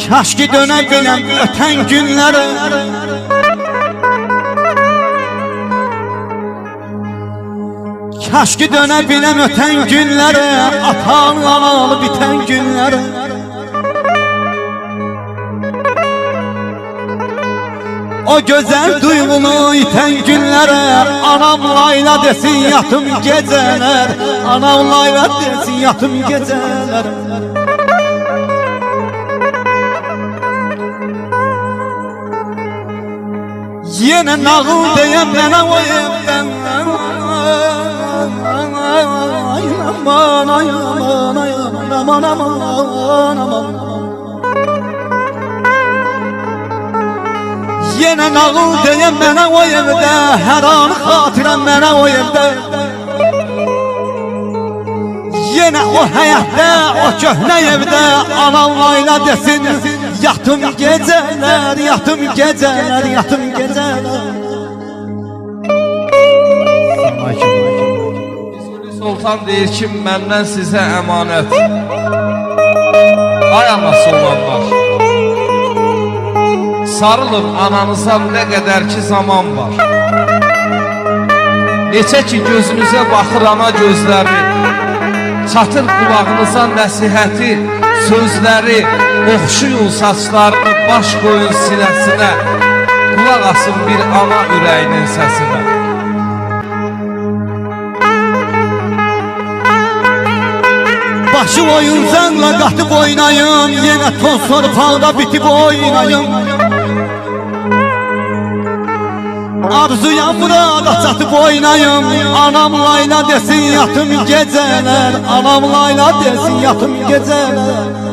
Kaş ki dönebilem öten günlere. Kaş ki dönebilem öten günlere, atan analı biten günlere. O güzel duygunu iten günlere, anam layla desin yatım geceler, anam layla desin yatım geceler. Yine nağıl deyem bana o evden, aman aman aman aman aman. Yine nağıl deyem bana o evde, her an hatirem bana o evde. Yine o hayatta, o köhne evde, anam layla desin yatım geceler, yatım geceler, yatım geceler. Sultan deyir ki, məndən sizə əmanət. Ay anası olanlar, sarılın ananıza nə qədər ki zaman var. Neçə ki gözünüzə baxır ana gözləri, çatır qulağınıza nəsihəti, sözləri, oxşuyun saçlarını, baş qoyun sinəsinə, qulaq asın bir ana ürəyinin səsinə. Başı oyuncaqla qatıb oynayım, yenə toz torpaqda bitib oynayım. Arzuyam burada çatıb oynayım, anam layla desin yatım geceler, anam layla desin yatım geceler.